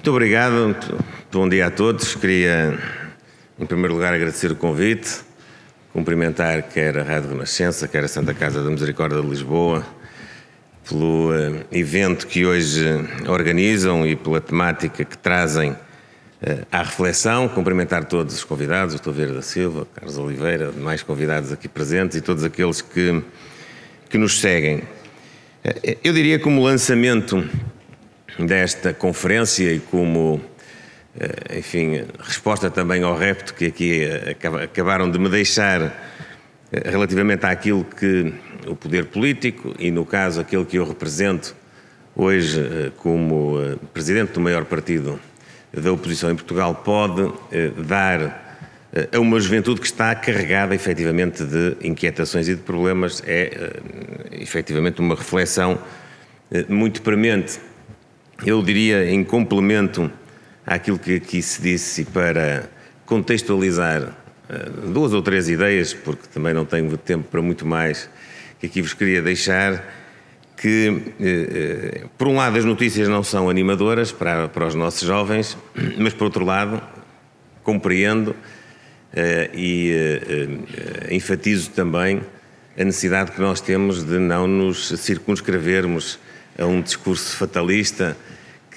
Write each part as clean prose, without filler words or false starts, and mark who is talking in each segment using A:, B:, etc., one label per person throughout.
A: Muito obrigado, bom dia a todos. Queria, em primeiro lugar, agradecer o convite, cumprimentar quer a Rádio Renascença, quer a Santa Casa da Misericórdia de Lisboa, pelo evento que hoje organizam e pela temática que trazem à reflexão. Cumprimentar todos os convidados, o Dr. Vieira da Silva, Carlos Oliveira, demais convidados aqui presentes e todos aqueles que nos seguem. Eu diria que como lançamento desta conferência e como, enfim, resposta também ao repto que aqui acabaram de me deixar relativamente àquilo que o poder político e, no caso, aquele que eu represento hoje como presidente do maior partido da oposição em Portugal, pode dar a uma juventude que está carregada efetivamente de inquietações e de problemas. É efetivamente uma reflexão muito premente. Eu diria, em complemento àquilo que aqui se disse, e para contextualizar duas ou três ideias, porque também não tenho tempo para muito mais, que aqui vos queria deixar, que, por um lado, as notícias não são animadoras para os nossos jovens, mas, por outro lado, compreendo e enfatizo também a necessidade que nós temos de não nos circunscrevermos a um discurso fatalista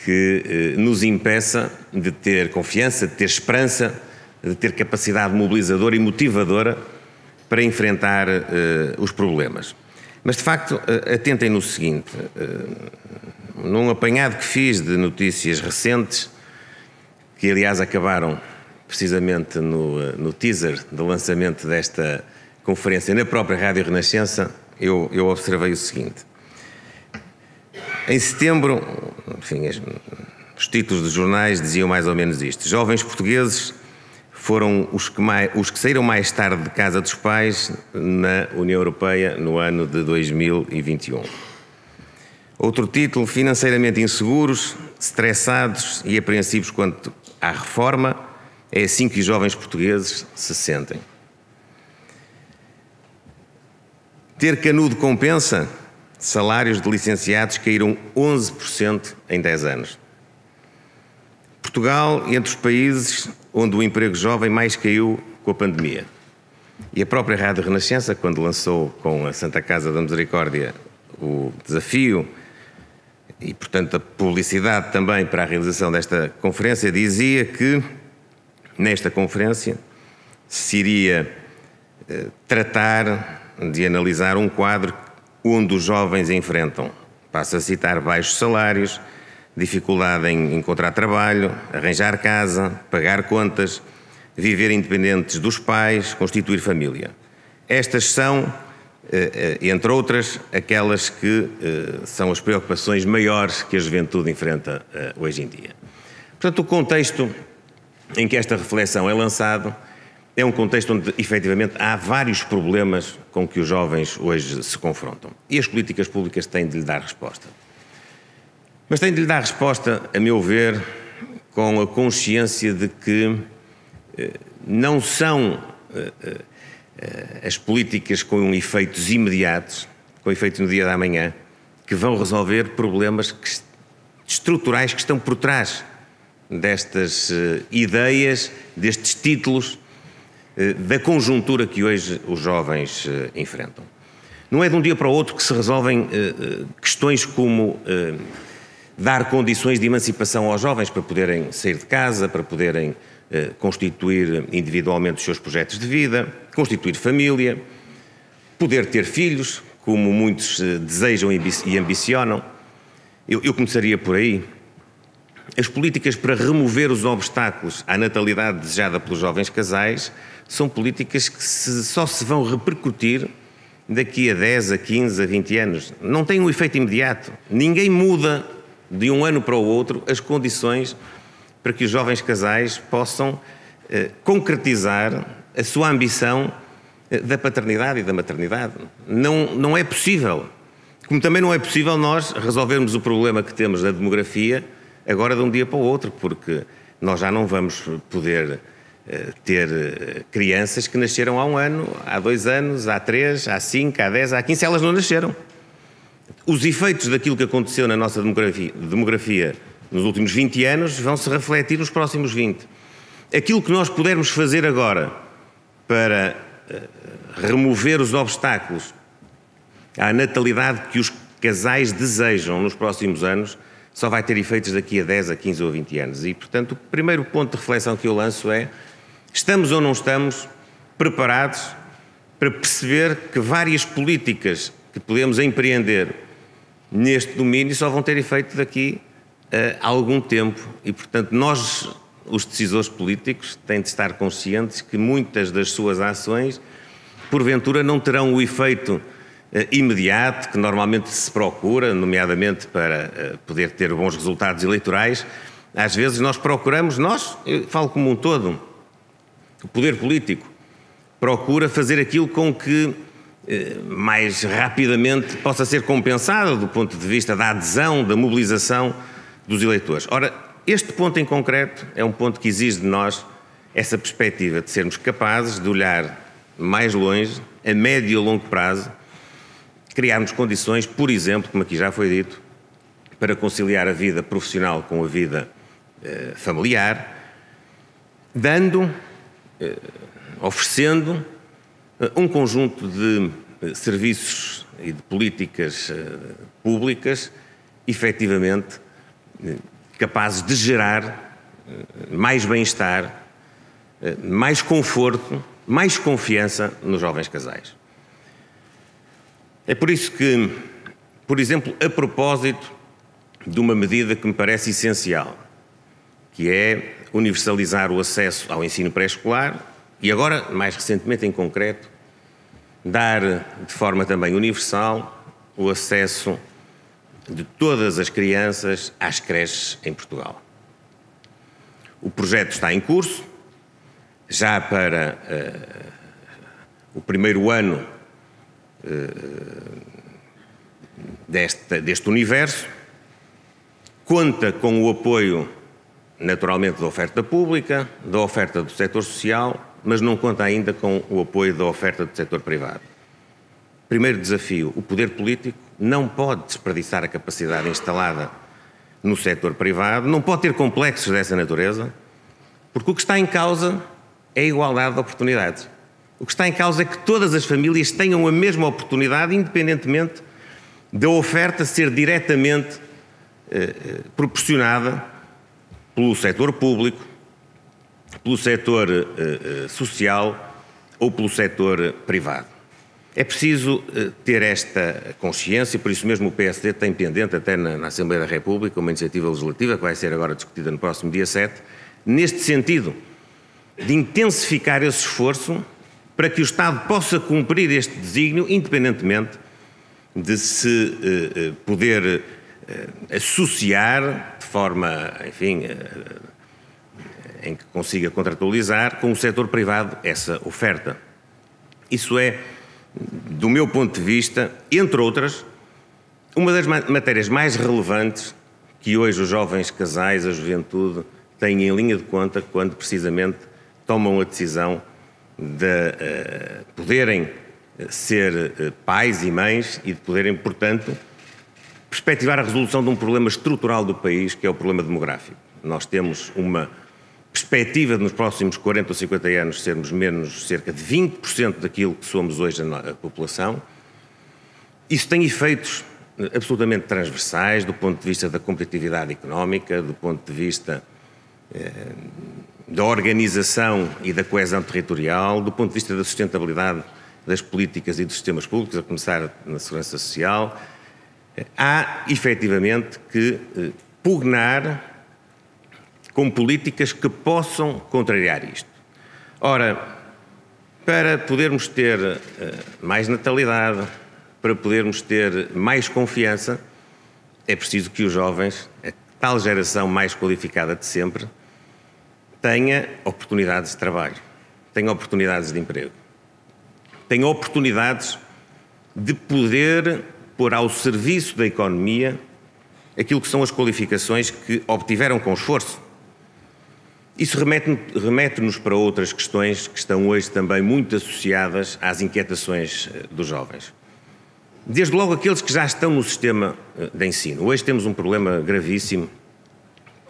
A: que nos impeça de ter confiança, de ter esperança, de ter capacidade mobilizadora e motivadora para enfrentar os problemas. Mas, de facto, atentem no seguinte, num apanhado que fiz de notícias recentes, que aliás acabaram precisamente no teaser do lançamento desta conferência na própria Rádio Renascença, eu observei o seguinte. Em setembro, enfim, os títulos dos jornais diziam mais ou menos isto. Jovens portugueses foram os que saíram mais tarde de casa dos pais na União Europeia no ano de 2021. Outro título, financeiramente inseguros, estressados e apreensivos quanto à reforma, é assim que os jovens portugueses se sentem. Ter canudo compensa? Salários de licenciados caíram 11% em 10 anos. Portugal, entre os países onde o emprego jovem mais caiu com a pandemia. E a própria Rádio Renascença, quando lançou com a Santa Casa da Misericórdia o desafio e, portanto, a publicidade também para a realização desta conferência, dizia que nesta conferência se iria tratar de analisar um quadro onde os jovens enfrentam, passo a citar, baixos salários, dificuldade em encontrar trabalho, arranjar casa, pagar contas, viver independentes dos pais, constituir família. Estas são, entre outras, aquelas que são as preocupações maiores que a juventude enfrenta hoje em dia. Portanto, o contexto em que esta reflexão é lançada é um contexto onde, efetivamente, há vários problemas com que os jovens hoje se confrontam. E as políticas públicas têm de lhe dar resposta. Mas têm de lhe dar resposta, a meu ver, com a consciência de que não são as políticas com efeitos imediatos, com efeitos no dia da manhã, que vão resolver problemas estruturais que estão por trás destas ideias, destes títulos, da conjuntura que hoje os jovens enfrentam. Não é de um dia para o outro que se resolvem questões como dar condições de emancipação aos jovens para poderem sair de casa, para poderem constituir individualmente os seus projetos de vida, constituir família, poder ter filhos, como muitos desejam e ambicionam. Eu começaria por aí. As políticas para remover os obstáculos à natalidade desejada pelos jovens casais são políticas que só se vão repercutir daqui a 10, a 15, a 20 anos. Não têm um efeito imediato. Ninguém muda de um ano para o outro as condições para que os jovens casais possam concretizar a sua ambição da paternidade e da maternidade. Não é possível. Como também não é possível nós resolvermos o problema que temos da demografia agora de um dia para o outro, porque nós já não vamos poder ter crianças que nasceram há 1 ano, há 2 anos, há 3, há 5, há 10, há 15, se elas não nasceram. Os efeitos daquilo que aconteceu na nossa demografia nos últimos 20 anos vão se refletir nos próximos 20. Aquilo que nós pudermos fazer agora para remover os obstáculos à natalidade que os casais desejam nos próximos anos só vai ter efeitos daqui a 10, a 15 ou 20 anos. E, portanto, o primeiro ponto de reflexão que eu lanço é: estamos ou não estamos preparados para perceber que várias políticas que podemos empreender neste domínio só vão ter efeito daqui a algum tempo. E, portanto, nós, os decisores políticos, têm de estar conscientes que muitas das suas ações, porventura, não terão o efeito imediato que normalmente se procura, nomeadamente para poder ter bons resultados eleitorais. Às vezes nós procuramos, eu falo como um todo, o poder político procura fazer aquilo com que mais rapidamente possa ser compensado do ponto de vista da adesão, da mobilização dos eleitores. Ora, este ponto em concreto é um ponto que exige de nós essa perspectiva de sermos capazes de olhar mais longe, a médio e a longo prazo, criarmos condições, por exemplo, como aqui já foi dito, para conciliar a vida profissional com a vida familiar, oferecendo um conjunto de serviços e de políticas públicas efetivamente capazes de gerar mais bem-estar, mais conforto, mais confiança nos jovens casais. É por isso que, por exemplo, a propósito de uma medida que me parece essencial, que é universalizar o acesso ao ensino pré-escolar e agora, mais recentemente em concreto, dar de forma também universal o acesso de todas as crianças às creches em Portugal. O projeto está em curso, já para o primeiro ano deste universo, conta com o apoio, naturalmente, da oferta pública, da oferta do setor social, mas não conta ainda com o apoio da oferta do setor privado. Primeiro desafio: o poder político não pode desperdiçar a capacidade instalada no setor privado, não pode ter complexos dessa natureza, porque o que está em causa é a igualdade de oportunidades. O que está em causa é que todas as famílias tenham a mesma oportunidade, independentemente da oferta ser diretamente proporcionada pelo setor público, pelo setor social ou pelo setor privado. É preciso ter esta consciência, por isso mesmo o PSD tem pendente, até na Assembleia da República, uma iniciativa legislativa que vai ser agora discutida no próximo dia 7, neste sentido de intensificar esse esforço para que o Estado possa cumprir este desígnio, independentemente de se poder associar de forma, enfim, em que consiga contratualizar com o setor privado essa oferta. Isso é, do meu ponto de vista, entre outras, uma das matérias mais relevantes que hoje os jovens casais, a juventude, têm em linha de conta quando precisamente tomam a decisão de poderem ser pais e mães e de poderem, portanto, perspectivar a resolução de um problema estrutural do país, que é o problema demográfico. Nós temos uma perspectiva de nos próximos 40 ou 50 anos sermos menos cerca de 20% daquilo que somos hoje a população. Isso tem efeitos absolutamente transversais do ponto de vista da competitividade económica, do ponto de vista da organização e da coesão territorial, do ponto de vista da sustentabilidade das políticas e dos sistemas públicos, a começar na segurança social. Há, efetivamente, que pugnar com políticas que possam contrariar isto. Ora, para podermos ter mais natalidade, para podermos ter mais confiança, é preciso que os jovens, a tal geração mais qualificada de sempre, tenha oportunidades de trabalho, tenha oportunidades de emprego, tenha oportunidades de poder pôr ao serviço da economia aquilo que são as qualificações que obtiveram com esforço. Isso remete-nos para outras questões que estão hoje também muito associadas às inquietações dos jovens. Desde logo aqueles que já estão no sistema de ensino. Hoje temos um problema gravíssimo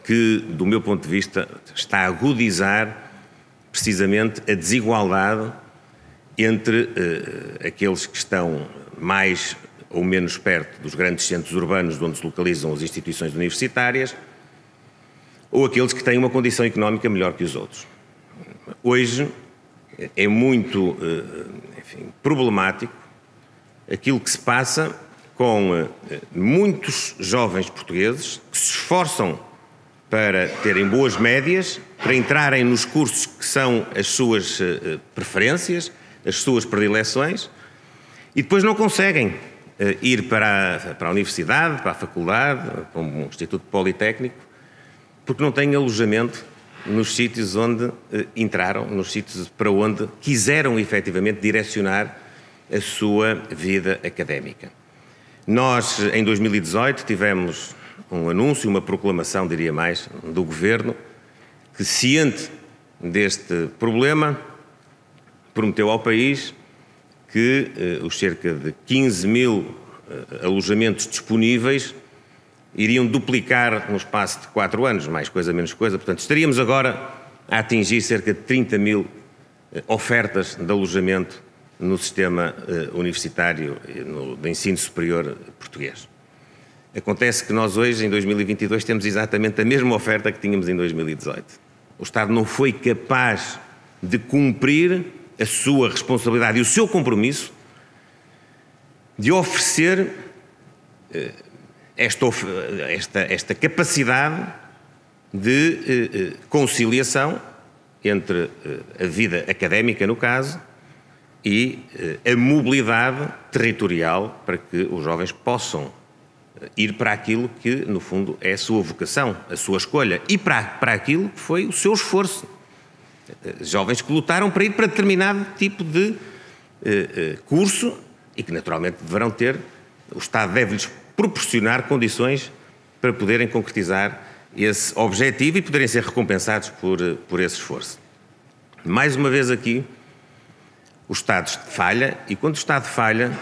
A: que, do meu ponto de vista, está a agudizar precisamente a desigualdade entre aqueles que estão mais ou menos perto dos grandes centros urbanos onde se localizam as instituições universitárias ou aqueles que têm uma condição económica melhor que os outros. Hoje é muito problemático aquilo que se passa com muitos jovens portugueses que se esforçam para terem boas médias, para entrarem nos cursos que são as suas preferências, as suas predileções, e depois não conseguem ir para a universidade, para a faculdade, para um instituto politécnico, porque não têm alojamento nos sítios onde entraram, nos sítios para onde quiseram efetivamente direcionar a sua vida académica. Nós, em 2018, tivemos um anúncio, uma proclamação, diria mais, do Governo, que, ciente deste problema, prometeu ao país que os cerca de 15 mil alojamentos disponíveis iriam duplicar no espaço de 4 anos, mais coisa, menos coisa. Portanto, estaríamos agora a atingir cerca de 30 mil ofertas de alojamento no sistema universitário de ensino superior português. Acontece que nós hoje, em 2022, temos exatamente a mesma oferta que tínhamos em 2018. O Estado não foi capaz de cumprir a sua responsabilidade e o seu compromisso de oferecer esta capacidade de conciliação entre a vida académica, no caso, e a mobilidade territorial para que os jovens possam ir para aquilo que, no fundo, é a sua vocação, a sua escolha, e para aquilo que foi o seu esforço. Jovens que lutaram para ir para determinado tipo de curso e que, naturalmente, deverão ter, o Estado deve-lhes proporcionar condições para poderem concretizar esse objetivo e poderem ser recompensados por esse esforço. Mais uma vez aqui, o Estado falha, e quando o Estado falha,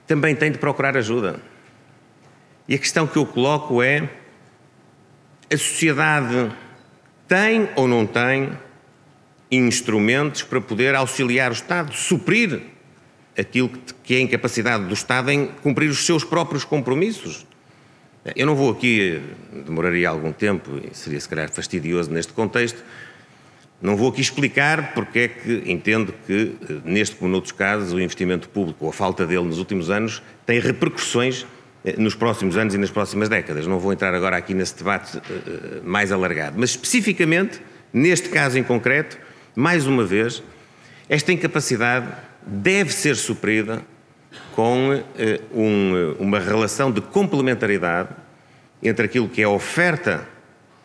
A: também tem de procurar ajuda. E a questão que eu coloco é: a sociedade tem ou não tem instrumentos para poder auxiliar o Estado, suprir aquilo que é a incapacidade do Estado em cumprir os seus próprios compromissos? Eu não vou aqui, demoraria algum tempo e seria se calhar fastidioso neste contexto, não vou aqui explicar porque é que entendo que, neste como noutros casos, o investimento público, ou a falta dele nos últimos anos, tem repercussões nos próximos anos e nas próximas décadas. Não vou entrar agora aqui nesse debate mais alargado, mas especificamente, neste caso em concreto, mais uma vez, esta incapacidade deve ser suprida com uma relação de complementaridade entre aquilo que é a oferta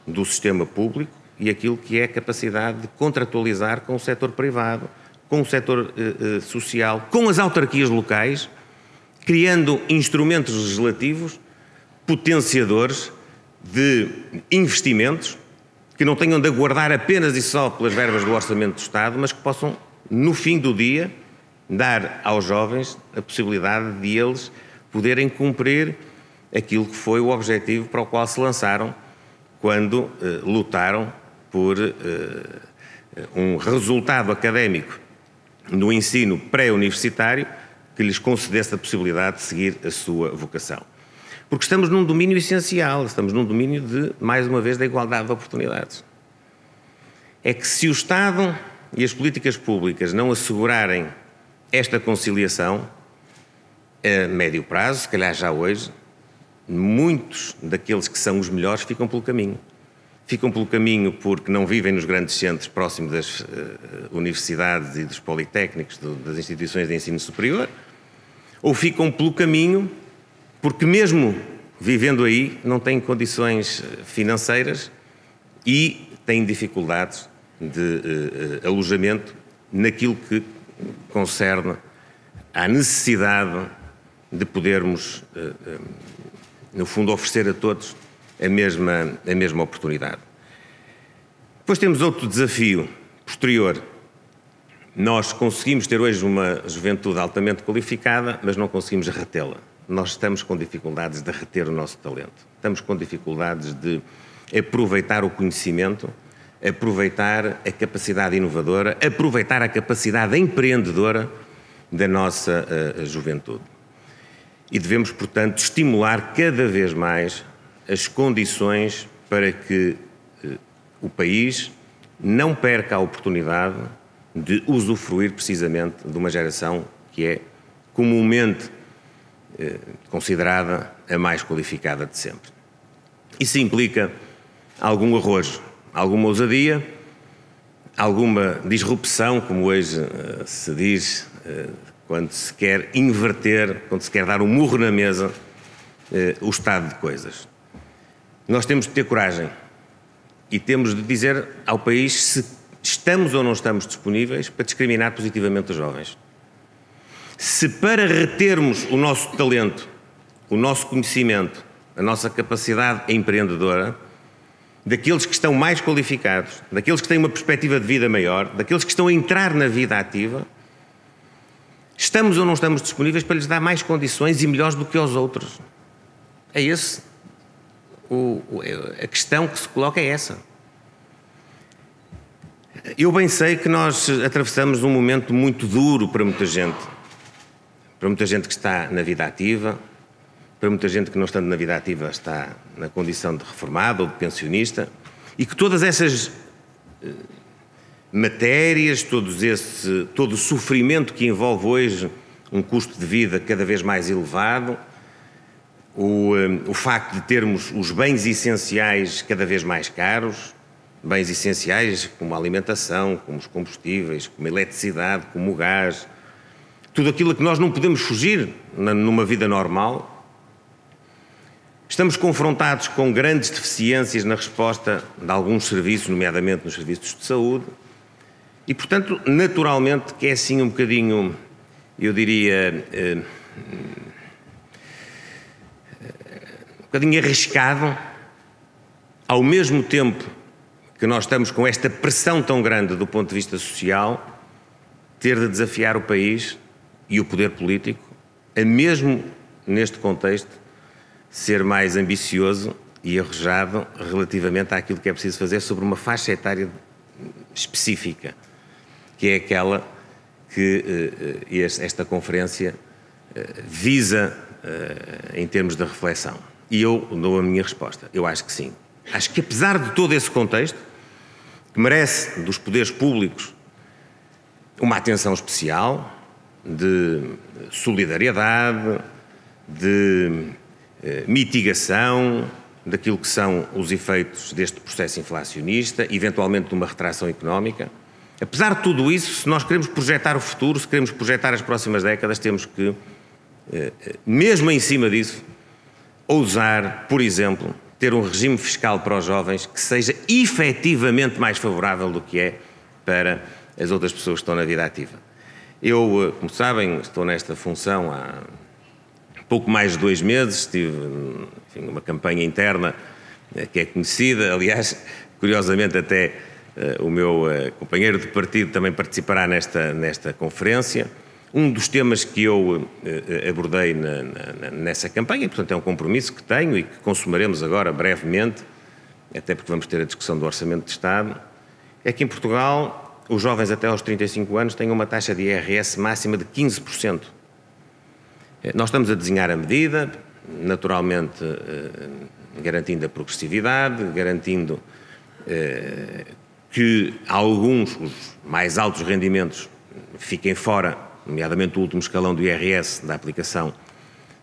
A: do sistema público e aquilo que é a capacidade de contratualizar com o setor privado, com o setor social, com as autarquias locais, criando instrumentos legislativos potenciadores de investimentos que não tenham de aguardar apenas e só pelas verbas do Orçamento do Estado, mas que possam, no fim do dia, dar aos jovens a possibilidade de eles poderem cumprir aquilo que foi o objetivo para o qual se lançaram quando lutaram por um resultado académico no ensino pré-universitário que lhes concedesse a possibilidade de seguir a sua vocação. Porque estamos num domínio essencial, estamos num domínio de, mais uma vez, da igualdade de oportunidades. É que se o Estado e as políticas públicas não assegurarem esta conciliação, a médio prazo, se calhar já hoje, muitos daqueles que são os melhores ficam pelo caminho. Ficam pelo caminho porque não vivem nos grandes centros próximos das universidades e dos politécnicos, das instituições de ensino superior, ou ficam pelo caminho porque, mesmo vivendo aí, não têm condições financeiras e têm dificuldades de alojamento naquilo que concerne à necessidade de podermos, no fundo, oferecer a todos a mesma oportunidade. Depois temos outro desafio posterior. Nós conseguimos ter hoje uma juventude altamente qualificada, mas não conseguimos retê-la. Nós estamos com dificuldades de reter o nosso talento. Estamos com dificuldades de aproveitar o conhecimento, aproveitar a capacidade inovadora, aproveitar a capacidade empreendedora da nossa juventude. E devemos, portanto, estimular cada vez mais as condições para que o país não perca a oportunidade de usufruir precisamente de uma geração que é comumente considerada a mais qualificada de sempre. Isso implica algum arrojo, alguma ousadia, alguma disrupção, como hoje se diz, quando se quer inverter, quando se quer dar um murro na mesa, o estado de coisas. Nós temos de ter coragem e temos de dizer ao país se estamos ou não estamos disponíveis para discriminar positivamente os jovens. Se para retermos o nosso talento, o nosso conhecimento, a nossa capacidade empreendedora, daqueles que estão mais qualificados, daqueles que têm uma perspectiva de vida maior, daqueles que estão a entrar na vida ativa, estamos ou não estamos disponíveis para lhes dar mais condições e melhores do que aos outros? É esse. A questão que se coloca é essa. Eu bem sei que nós atravessamos um momento muito duro para muita gente que está na vida ativa, para muita gente que não estando na vida ativa está na condição de reformado ou de pensionista, e que todas essas matérias, todo o sofrimento que envolve hoje um custo de vida cada vez mais elevado, o facto de termos os bens essenciais cada vez mais caros, bens essenciais como a alimentação, como os combustíveis, como a eletricidade, como o gás, tudo aquilo a que nós não podemos fugir numa vida normal. Estamos confrontados com grandes deficiências na resposta de alguns serviços, nomeadamente nos serviços de saúde, e, portanto, naturalmente que é assim um bocadinho, eu diria, um bocadinho arriscado, ao mesmo tempo que nós estamos com esta pressão tão grande do ponto de vista social, ter de desafiar o país e o poder político a, mesmo neste contexto, ser mais ambicioso e arrojado relativamente àquilo que é preciso fazer sobre uma faixa etária específica, que é aquela que esta conferência visa em termos de reflexão. E eu dou a minha resposta. Eu acho que sim. Acho que, apesar de todo esse contexto, que merece dos poderes públicos uma atenção especial, de solidariedade, de mitigação daquilo que são os efeitos deste processo inflacionista, eventualmente de uma retração económica. Apesar de tudo isso, se nós queremos projetar o futuro, se queremos projetar as próximas décadas, temos que, mesmo em cima disso, ousar, por exemplo, ter um regime fiscal para os jovens que seja efetivamente mais favorável do que é para as outras pessoas que estão na vida ativa. Eu, como sabem, estou nesta função há pouco mais de 2 meses, tive uma campanha interna que é conhecida, aliás, curiosamente até o meu companheiro de partido também participará nesta conferência. Um dos temas que eu abordei nessa campanha, e portanto é um compromisso que tenho e que consumaremos agora brevemente, até porque vamos ter a discussão do Orçamento de Estado, é que em Portugal os jovens até aos 35 anos têm uma taxa de IRS máxima de 15%. Nós estamos a desenhar a medida, naturalmente garantindo a progressividade, garantindo que alguns, os mais altos rendimentos, fiquem fora, nomeadamente o último escalão do IRS, da aplicação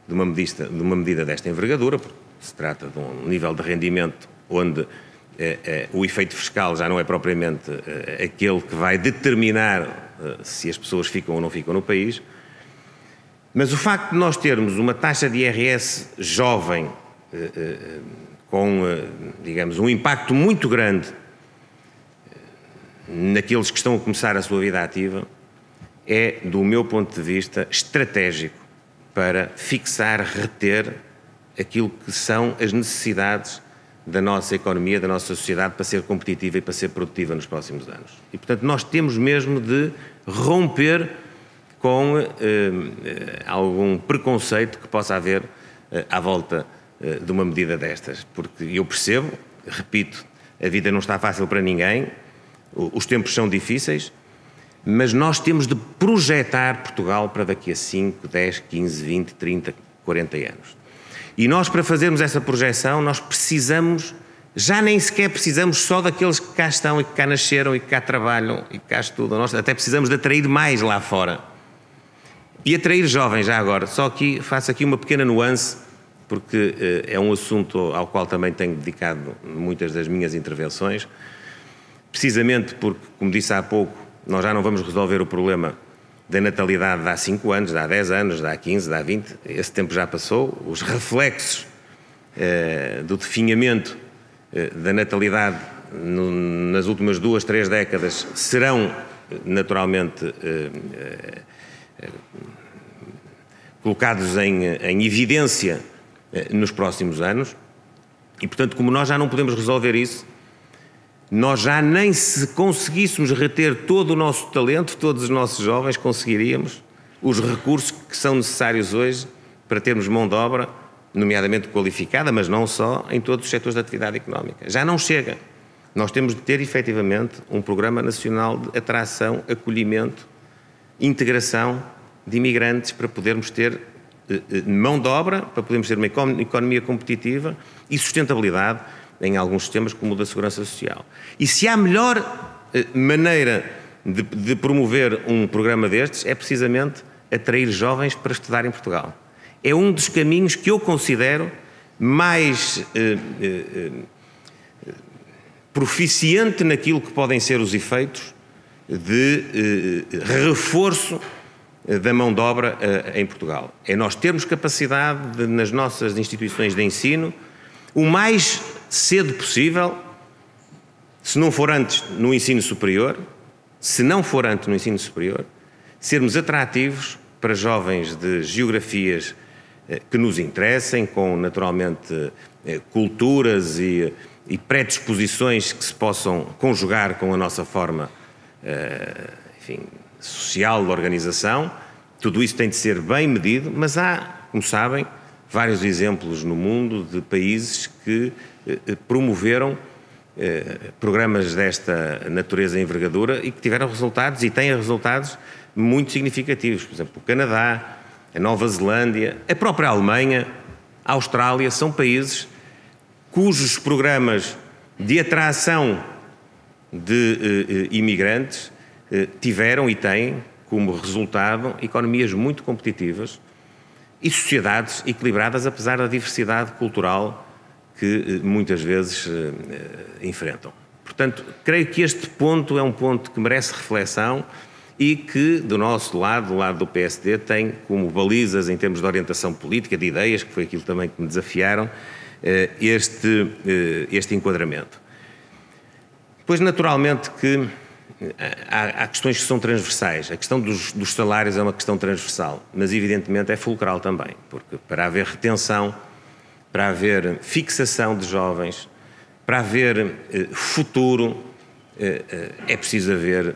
A: de uma medida desta envergadura, porque se trata de um nível de rendimento onde o efeito fiscal já não é propriamente aquele que vai determinar se as pessoas ficam ou não ficam no país. Mas o facto de nós termos uma taxa de IRS jovem com, digamos, um impacto muito grande naqueles que estão a começar a sua vida ativa é, do meu ponto de vista, estratégico para fixar, reter aquilo que são as necessidades da nossa economia, da nossa sociedade para ser competitiva e para ser produtiva nos próximos anos. E, portanto, nós temos mesmo de romper com algum preconceito que possa haver à volta de uma medida destas, porque eu percebo, repito, a vida não está fácil para ninguém, os tempos são difíceis, mas nós temos de projetar Portugal para daqui a 5, 10, 15, 20, 30, 40 anos. E nós, para fazermos essa projeção, nós precisamos, já nem sequer precisamos só daqueles que cá estão e que cá nasceram e que cá trabalham e que cá estudam. Nós até precisamos de atrair mais lá fora. E atrair jovens já agora. Só aqui, faço aqui uma pequena nuance, porque é um assunto ao qual também tenho dedicado muitas das minhas intervenções, precisamente porque, como disse há pouco, nós já não vamos resolver o problema da natalidade de há 5 anos, de há 10 anos, de há 15, de há 20, esse tempo já passou, os reflexos do definhamento da natalidade nas últimas 2, 3 décadas serão naturalmente colocados em evidência nos próximos anos e, portanto, como nós já não podemos resolver isso, nós já nem se conseguíssemos reter todo o nosso talento, todos os nossos jovens, conseguiríamos os recursos que são necessários hoje para termos mão de obra, nomeadamente qualificada, mas não só, em todos os setores da atividade económica. Já não chega. Nós temos de ter, efetivamente, um programa nacional de atração, acolhimento, integração de imigrantes para podermos ter mão de obra, para podermos ter uma economia competitiva e sustentabilidade em alguns sistemas como o da Segurança Social. E se há melhor maneira de promover um programa destes, é precisamente atrair jovens para estudar em Portugal. É um dos caminhos que eu considero mais proficiente naquilo que podem ser os efeitos de reforço da mão de obra em Portugal. É nós termos capacidade nas nossas instituições de ensino, o mais cedo possível, se não for antes no ensino superior, sermos atrativos para jovens de geografias que nos interessem, com naturalmente culturas e predisposições que se possam conjugar com a nossa forma, enfim, social de organização. Tudo isso tem de ser bem medido, mas há, como sabem, vários exemplos no mundo de países que promoveram programas desta natureza e envergadura e que tiveram resultados e têm resultados muito significativos. Por exemplo, o Canadá, a Nova Zelândia, a própria Alemanha, a Austrália, são países cujos programas de atração de imigrantes tiveram e têm como resultado economias muito competitivas e sociedades equilibradas, apesar da diversidade cultural que muitas vezes enfrentam. Portanto, creio que este ponto é um ponto que merece reflexão e que, do nosso lado, do lado do PSD, tem como balizas em termos de orientação política, de ideias, que foi aquilo também que me desafiaram, este enquadramento. Pois, naturalmente, que há questões que são transversais. A questão dos salários é uma questão transversal, mas evidentemente é fulcral também, porque para haver retenção, para haver fixação de jovens, para haver futuro, é preciso haver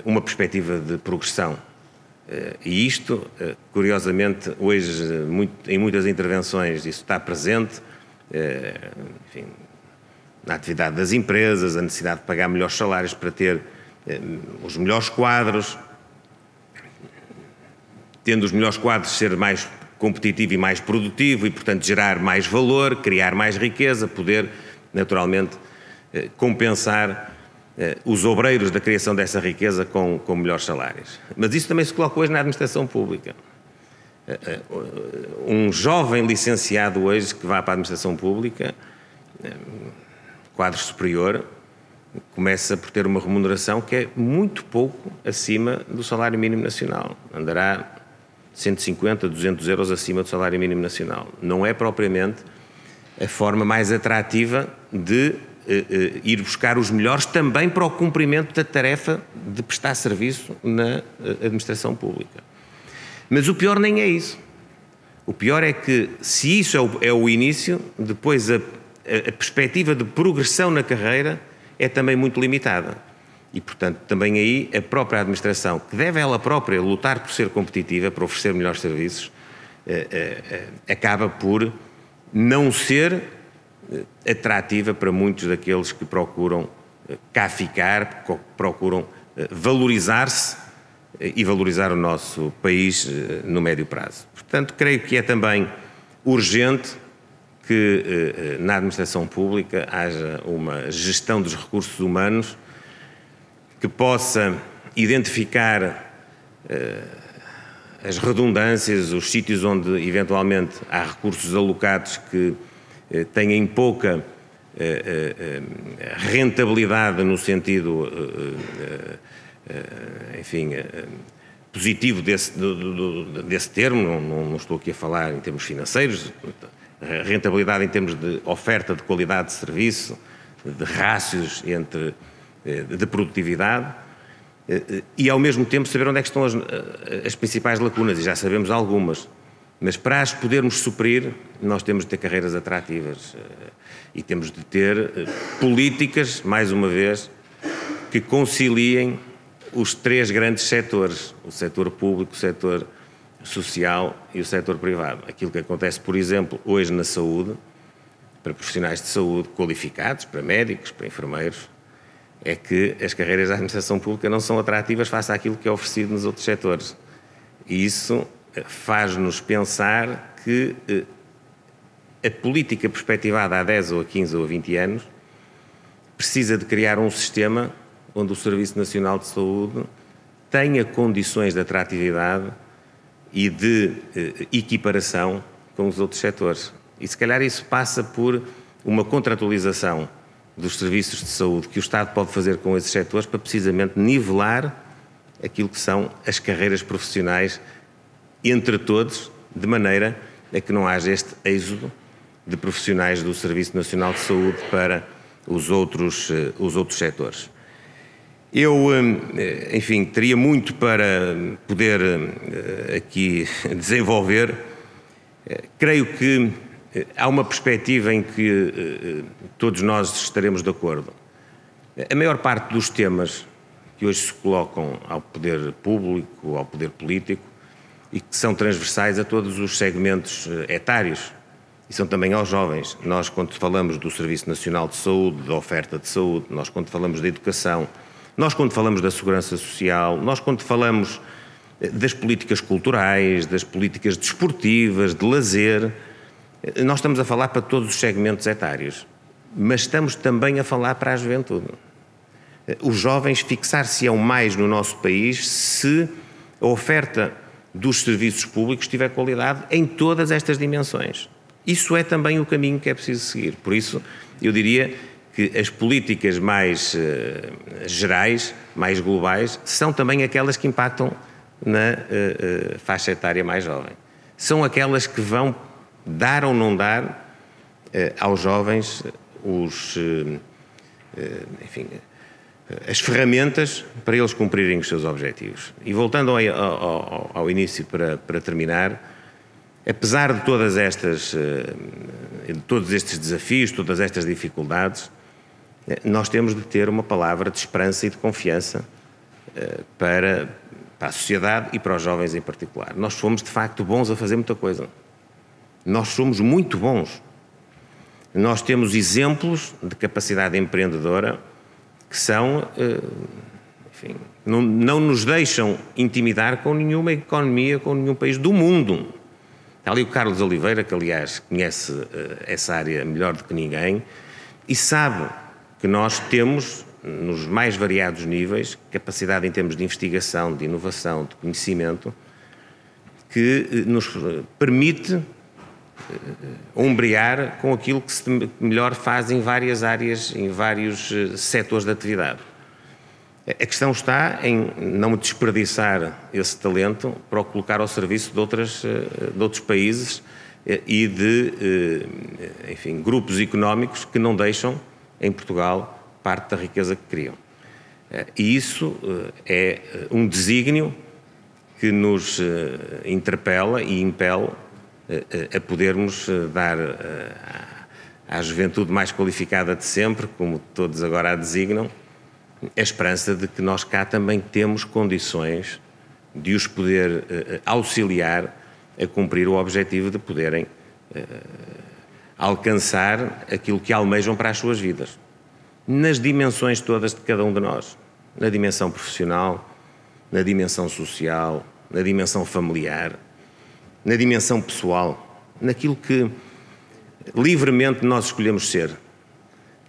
A: uma perspectiva de progressão. E isto, curiosamente, hoje, em muitas intervenções, isso está presente, enfim, na atividade das empresas, a necessidade de pagar melhores salários para ter os melhores quadros, tendo os melhores quadros ser mais competitivo e mais produtivo e, portanto, gerar mais valor, criar mais riqueza, poder, naturalmente, compensar os obreiros da criação dessa riqueza com melhores salários. Mas isso também se coloca hoje na administração pública. Um jovem licenciado hoje que vá para a administração pública, quadro superior, começa por ter uma remuneração que é muito pouco acima do salário mínimo nacional. Andará 150, 200 euros acima do salário mínimo nacional. Não é propriamente a forma mais atrativa de ir buscar os melhores também para o cumprimento da tarefa de prestar serviço na administração pública. Mas o pior nem é isso. O pior é que, se isso é o início, depois a perspectiva de progressão na carreira é também muito limitada. E, portanto, também aí a própria administração, que deve ela própria lutar por ser competitiva, para oferecer melhores serviços, acaba por não ser atrativa para muitos daqueles que procuram cá ficar, procuram valorizar-se e valorizar o nosso país no médio prazo. Portanto, creio que é também urgente que na administração pública haja uma gestão dos recursos humanos que possa identificar as redundâncias, os sítios onde eventualmente há recursos alocados que têm pouca rentabilidade no sentido, enfim, positivo desse termo, não estou aqui a falar em termos financeiros, rentabilidade em termos de oferta de qualidade de serviço, de rácios de produtividade, e ao mesmo tempo saber onde é que estão as principais lacunas, e já sabemos algumas, mas para as podermos suprir nós temos de ter carreiras atrativas e temos de ter políticas, mais uma vez, que conciliem os três grandes setores, o setor público, o setor social e o setor privado. Aquilo que acontece, por exemplo, hoje na saúde, para profissionais de saúde qualificados, para médicos, para enfermeiros, é que as carreiras da administração pública não são atrativas face àquilo que é oferecido nos outros setores. E isso faz-nos pensar que a política perspectivada há 10 ou a 15 ou a 20 anos precisa de criar um sistema onde o Serviço Nacional de Saúde tenha condições de atratividade e de equiparação com os outros setores. E se calhar isso passa por uma contratualização dos serviços de saúde que o Estado pode fazer com esses setores para precisamente nivelar aquilo que são as carreiras profissionais entre todos, de maneira a que não haja este êxodo de profissionais do Serviço Nacional de Saúde para os outros setores. Eu, enfim, teria muito para poder aqui desenvolver. Creio que há uma perspectiva em que todos nós estaremos de acordo. A maior parte dos temas que hoje se colocam ao poder público, ao poder político, e que são transversais a todos os segmentos etários, e são também aos jovens. Nós, quando falamos do Serviço Nacional de Saúde, da oferta de saúde, nós, quando falamos da educação, nós, quando falamos da segurança social, nós, quando falamos das políticas culturais, das políticas desportivas, de lazer, nós estamos a falar para todos os segmentos etários, mas estamos também a falar para a juventude. Os jovens fixar-se-ão mais no nosso país se a oferta dos serviços públicos tiver qualidade em todas estas dimensões. Isso é também o caminho que é preciso seguir. Por isso, eu diria que as políticas mais gerais, mais globais, são também aquelas que impactam na faixa etária mais jovem. São aquelas que vão dar ou não dar aos jovens enfim, as ferramentas para eles cumprirem os seus objetivos. E voltando ao início para terminar, apesar de todos estes desafios, todas estas dificuldades, nós temos de ter uma palavra de esperança e de confiança para a sociedade e para os jovens em particular. Nós somos, de facto, bons a fazer muita coisa. Nós somos muito bons. Nós temos exemplos de capacidade empreendedora que são, enfim, não nos deixam intimidar com nenhuma economia, com nenhum país do mundo. Está ali o Carlos Oliveira, que aliás conhece essa área melhor do que ninguém, e sabe que nós temos, nos mais variados níveis, capacidade em termos de investigação, de inovação, de conhecimento, que nos permite ombrear com aquilo que se melhor faz em várias áreas, em vários setores de atividade. A questão está em não desperdiçar esse talento para o colocar ao serviço de outros países e enfim, grupos económicos que não deixam em Portugal parte da riqueza que criam. E isso é um desígnio que nos interpela e impele a podermos dar à juventude mais qualificada de sempre, como todos agora a designam, a esperança de que nós cá também temos condições de os poder auxiliar a cumprir o objetivo de poderem alcançar aquilo que almejam para as suas vidas, nas dimensões todas de cada um de nós, na dimensão profissional, na dimensão social, na dimensão familiar, na dimensão pessoal, naquilo que livremente nós escolhemos ser.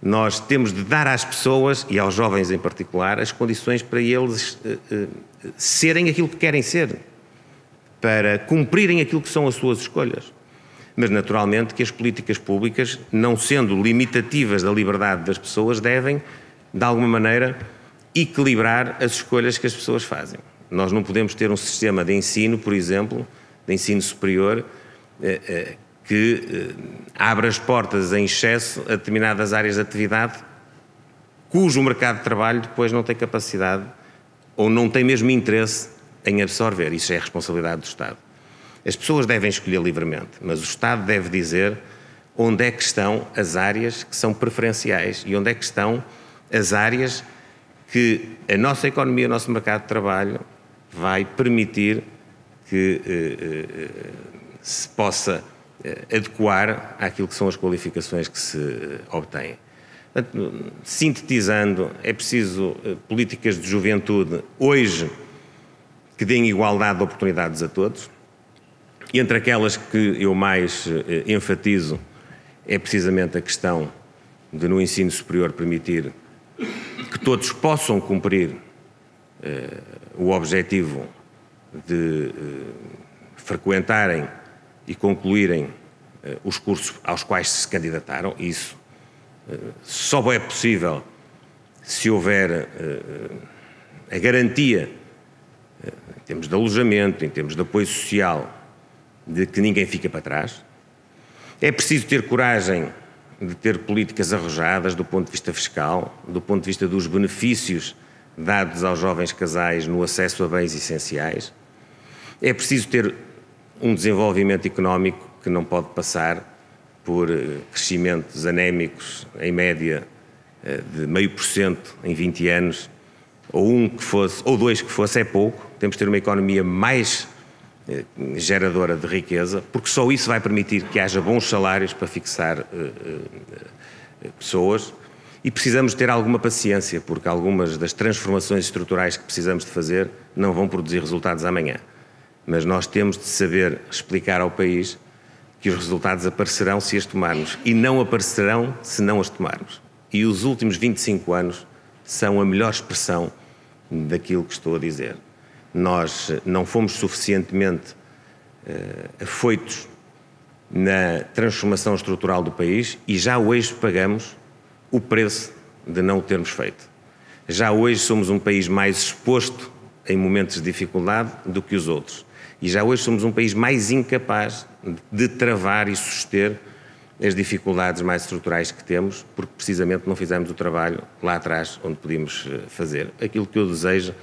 A: Nós temos de dar às pessoas, e aos jovens em particular, as condições para eles serem aquilo que querem ser, para cumprirem aquilo que são as suas escolhas. Mas, naturalmente, que as políticas públicas, não sendo limitativas da liberdade das pessoas, devem, de alguma maneira, equilibrar as escolhas que as pessoas fazem. Nós não podemos ter um sistema de ensino, por exemplo, de ensino superior, que abre as portas em excesso a determinadas áreas de atividade cujo mercado de trabalho depois não tem capacidade ou não tem mesmo interesse em absorver. Isso é a responsabilidade do Estado. As pessoas devem escolher livremente, mas o Estado deve dizer onde é que estão as áreas que são preferenciais e onde é que estão as áreas que a nossa economia, o nosso mercado de trabalho vai permitir que se possa adequar àquilo que são as qualificações que se obtêm. Portanto, sintetizando, é preciso políticas de juventude hoje que deem igualdade de oportunidades a todos. E entre aquelas que eu mais enfatizo é precisamente a questão de, no ensino superior, permitir que todos possam cumprir o objetivo de frequentarem e concluírem os cursos aos quais se candidataram. Isso só é possível se houver a garantia, em termos de alojamento, em termos de apoio social, de que ninguém fica para trás. É preciso ter coragem de ter políticas arrojadas do ponto de vista fiscal, do ponto de vista dos benefícios dados aos jovens casais no acesso a bens essenciais. É preciso ter um desenvolvimento económico que não pode passar por crescimentos anémicos, em média, de 0,5% em 20 anos, ou um que fosse, ou dois que fosse, é pouco. Temos de ter uma economia mais geradora de riqueza, porque só isso vai permitir que haja bons salários para fixar pessoas, e precisamos ter alguma paciência, porque algumas das transformações estruturais que precisamos de fazer não vão produzir resultados amanhã. Mas nós temos de saber explicar ao país que os resultados aparecerão se as tomarmos e não aparecerão se não as tomarmos. E os últimos 25 anos são a melhor expressão daquilo que estou a dizer. Nós não fomos suficientemente afoitos na transformação estrutural do país e já hoje pagamos o preço de não o termos feito. Já hoje somos um país mais exposto em momentos de dificuldade do que os outros. E já hoje somos um país mais incapaz de travar e suster as dificuldades mais estruturais que temos, porque precisamente não fizemos o trabalho lá atrás onde podíamos fazer. Aquilo que eu desejo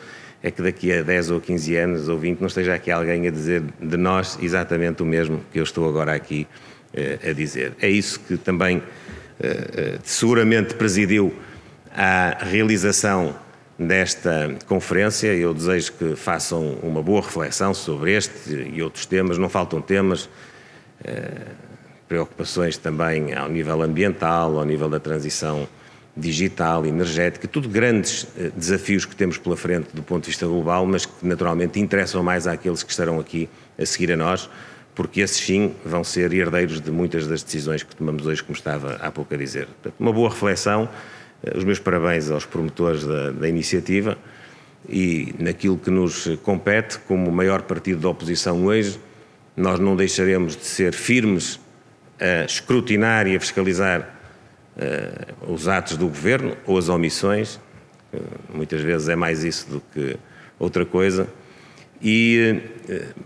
A: é que daqui a 10 ou 15 anos ou 20 não esteja aqui alguém a dizer de nós exatamente o mesmo que eu estou agora aqui a dizer. É isso que também seguramente presidiu à realização desta conferência. Eu desejo que façam uma boa reflexão sobre este e outros temas. Não faltam temas, preocupações também ao nível ambiental, ao nível da transição digital, energética, tudo grandes desafios que temos pela frente do ponto de vista global, mas que naturalmente interessam mais àqueles que estarão aqui a seguir a nós, porque esses sim vão ser herdeiros de muitas das decisões que tomamos hoje, como estava há pouco a dizer. Portanto, uma boa reflexão, os meus parabéns aos promotores da iniciativa e naquilo que nos compete, como o maior partido da oposição hoje, nós não deixaremos de ser firmes a escrutinar e a fiscalizar os atos do Governo ou as omissões, muitas vezes é mais isso do que outra coisa, e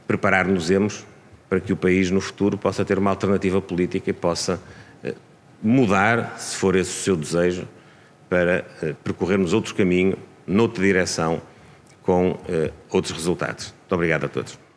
A: preparar-nos-emos para que o país no futuro possa ter uma alternativa política e possa mudar, se for esse o seu desejo, para percorrermos outro caminho, noutra direção, com outros resultados. Muito obrigado a todos.